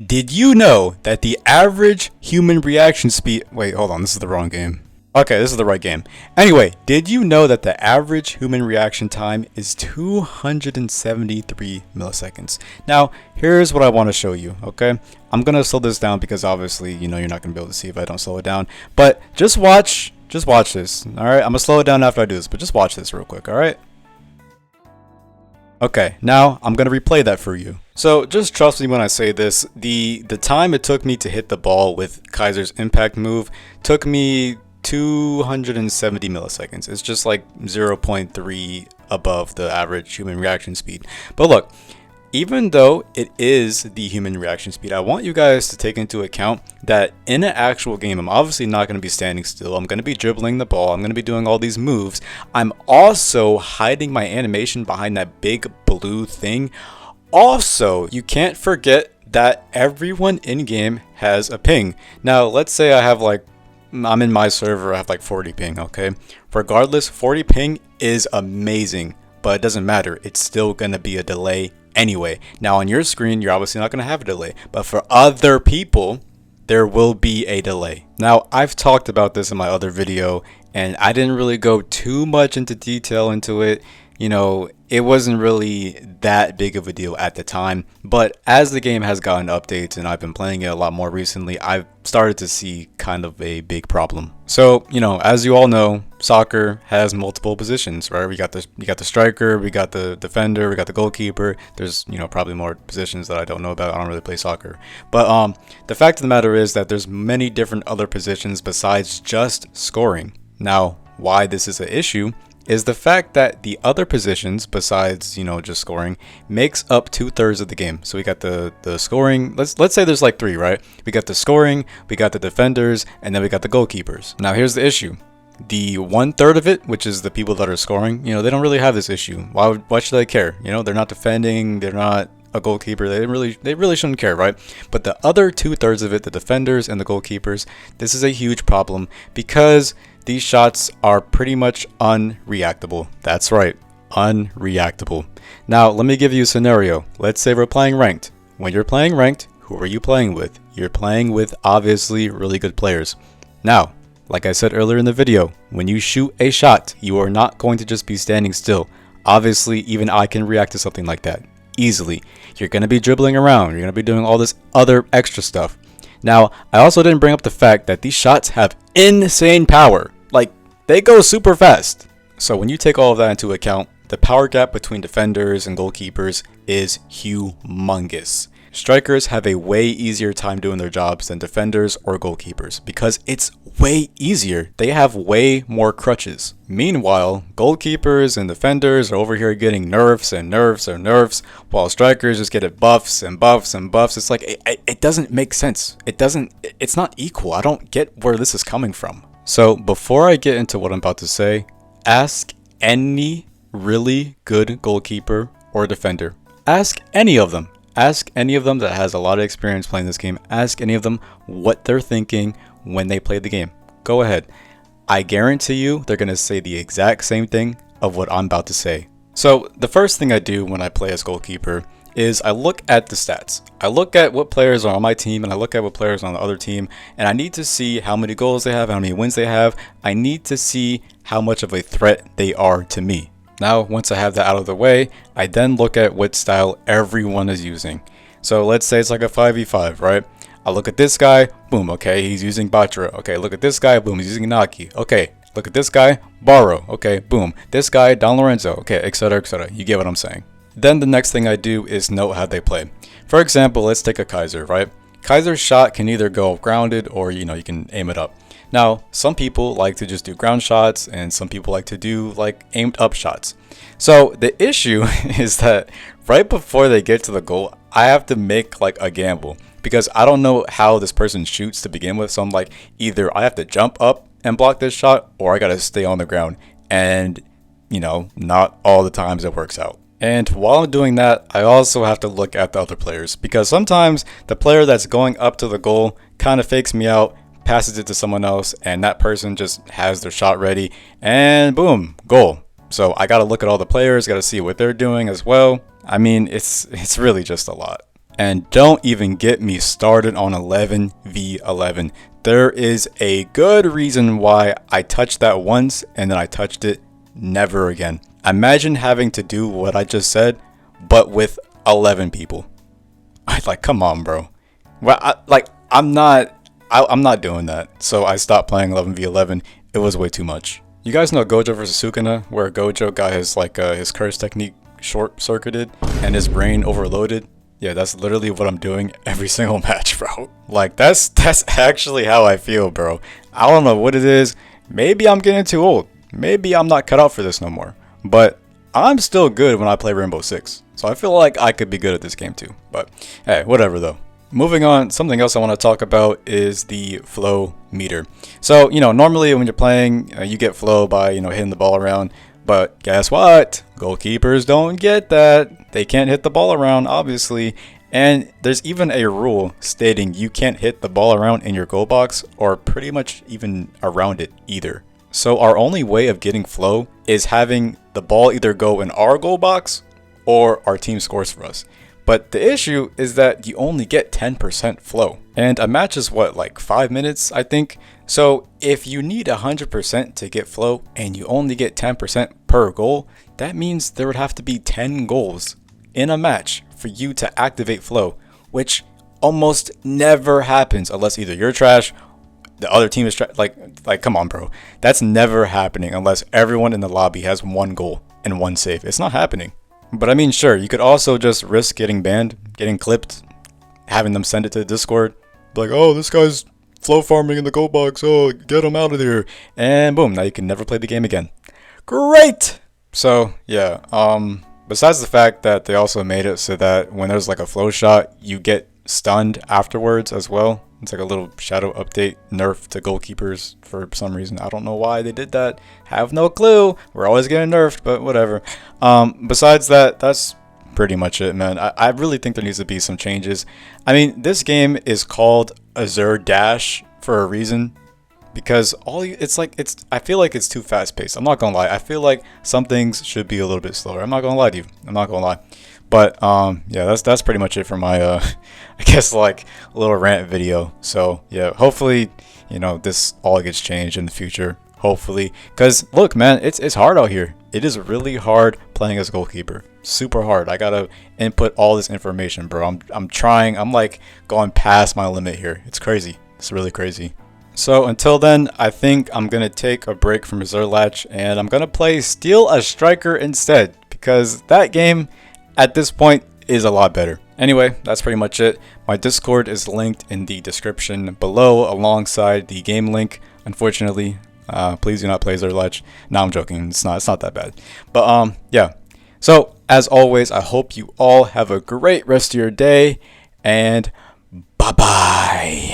Did you know that the average human reaction speed... Wait, hold on, this is the wrong game. Okay, this is the right game. Anyway, did you know that the average human reaction time is 273 milliseconds? Now, here's what I want to show you, okay? I'm going to slow this down because obviously, you're not going to be able to see if I don't slow it down. But just watch this, alright? I'm going to slow it down after I do this, but just watch this real quick, alright? Okay, now I'm going to replay that for you. So just trust me when I say this, the time it took me to hit the ball with Kaiser's impact move took me 270 milliseconds. It's just like 0.3 above the average human reaction speed. But look, even though it is the human reaction speed, I want you guys to take into account that in an actual game, I'm obviously not going to be standing still. I'm going to be dribbling the ball. I'm going to be doing all these moves. I'm also hiding my animation behind that big blue thing. Also, you can't forget that everyone in game has a ping. Now, let's say I'm in my server, I have like 40 ping, okay? Regardless, 40 ping is amazing, but it doesn't matter. It's still going to be a delay anyway. Now on your screen, you're obviously not going to have a delay, but for other people, there will be a delay. Now, I've talked about this in my other video, and I didn't really go too much into detail into it. It wasn't really that big of a deal at the time, but as the game has gotten updates and I've been playing it a lot more recently, I've started to see kind of a big problem. So, as you all know, soccer has multiple positions, right? We got the striker, we got the defender, we got the goalkeeper. There's, probably more positions that I don't know about. I don't really play soccer. But the fact of the matter is that there's many different other positions besides just scoring. Now, why this is an issue is the fact that the other positions besides just scoring makes up 2/3 of the game. So we got the scoring, let's say there's like three, right? We got the scoring, we got the defenders, and then we got the goalkeepers. Now here's the issue: the 1/3 of it, which is the people that are scoring, they don't really have this issue. Why should they care? They're not defending, they're not a goalkeeper, they really shouldn't care, right? But the other 2/3 of it, the defenders and the goalkeepers, this is a huge problem because these shots are pretty much unreactable. That's right, unreactable. Now, let me give you a scenario. Let's say we're playing ranked. When you're playing ranked, who are you playing with? You're playing with obviously really good players. Now, like I said earlier in the video, when you shoot a shot, you are not going to just be standing still. Obviously, even I can react to something like that easily. You're going to be dribbling around. You're going to be doing all this other extra stuff. Now, I also didn't bring up the fact that these shots have insane power. Like, they go super fast. So when you take all of that into account, the power gap between defenders and goalkeepers is humongous. Strikers have a way easier time doing their jobs than defenders or goalkeepers because it's way easier. They have way more crutches. Meanwhile, goalkeepers and defenders are over here getting nerfs and nerfs and nerfs, while strikers just get it buffs and buffs and buffs. It's like, it doesn't make sense. It's not equal. I don't get where this is coming from. So before I get into what I'm about to say, ask any really good goalkeeper or defender. Ask any of them. Ask any of them that has a lot of experience playing this game. Ask any of them what they're thinking when they play the game. Go ahead. I guarantee you they're going to say the exact same thing of what I'm about to say. So the first thing I do when I play as goalkeeper is I look at the stats. I look at what players are on my team and I look at what players are on the other team, and I need to see how many goals they have, how many wins they have. I need to see how much of a threat they are to me. Now, once I have that out of the way, I then look at what style everyone is using. So let's say it's like a 5v5, right? I look at this guy, boom, okay, he's using Batra. Okay, look at this guy, boom, he's using Naki. Okay, look at this guy, Barrow. Okay, boom. This guy, Don Lorenzo. Okay, etc, etc. You get what I'm saying. Then the next thing I do is note how they play. For example, let's take a Kaiser, right? Kaiser's shot can either go grounded or, you can aim it up. Now, some people like to just do ground shots and some people like to do like aimed up shots. So the issue is that right before they get to the goal, I have to make like a gamble because I don't know how this person shoots to begin with. So I'm like, either I have to jump up and block this shot or I got to stay on the ground. And, not all the times it works out. And while I'm doing that, I also have to look at the other players because sometimes the player that's going up to the goal kind of fakes me out, passes it to someone else, and that person just has their shot ready and boom, goal. So I got to look at all the players, got to see what they're doing as well. I mean, it's really just a lot. And don't even get me started on 11v11. There is a good reason why I touched that once and then I touched it never again. Imagine having to do what I just said, but with 11 people. Like, come on, bro. Well, I'm not doing that. So I stopped playing 11v11. It was way too much. You guys know Gojo versus Sukuna, where Gojo got his curse technique short-circuited and his brain overloaded? Yeah, that's literally what I'm doing every single match, bro. Like, that's actually how I feel, bro. I don't know what it is. Maybe I'm getting too old. Maybe I'm not cut out for this no more. But I'm still good when I play Rainbow Six. So I feel like I could be good at this game too. But hey, whatever though. Moving on, something else I want to talk about is the flow meter. So, normally when you're playing, you get flow by, hitting the ball around. But guess what? Goalkeepers don't get that. They can't hit the ball around, obviously. And there's even a rule stating you can't hit the ball around in your goal box or pretty much even around it either. So our only way of getting flow is having the ball either go in our goal box or our team scores for us. But the issue is that you only get 10% flow. And a match is what, like 5 minutes, I think? So if you need 100% to get flow and you only get 10% per goal, that means there would have to be 10 goals in a match for you to activate flow, which almost never happens unless either you're trash, the other team is trash. Like, come on, bro. That's never happening unless everyone in the lobby has 1 goal and 1 save. It's not happening. But I mean, sure, you could also just risk getting banned, getting clipped, having them send it to the Discord. Like, oh, this guy's flow farming in the goal box. Oh, get him out of there. And boom, now you can never play the game again. Great! So, yeah, besides the fact that they also made it so that when there's like a flow shot, you get stunned afterwards as well. It's like a little shadow update nerf to goalkeepers for some reason. I don't know why they did that. Have no clue. We're always getting nerfed, but whatever. Besides that, that's pretty much it, man. I really think there needs to be some changes. I mean, this game is called Azure Dash for a reason. Because I feel like it's too fast paced. I'm not gonna lie. I feel like some things should be a little bit slower. I'm not gonna lie to you. I'm not gonna lie. But yeah, that's pretty much it for my I guess like a little rant video. So yeah, hopefully this all gets changed in the future. Hopefully, because look, man, it's hard out here. It is really hard playing as a goalkeeper. Super hard. I gotta input all this information, bro. I'm trying. I'm like going past my limit here. It's crazy. It's really crazy. So until then, I think I'm going to take a break from Azure Latch and I'm going to play Steal a Striker instead because that game at this point is a lot better. Anyway, that's pretty much it. My Discord is linked in the description below alongside the game link. Unfortunately, please do not play Azure Latch. No, I'm joking. It's not that bad. But yeah. So as always, I hope you all have a great rest of your day and bye-bye.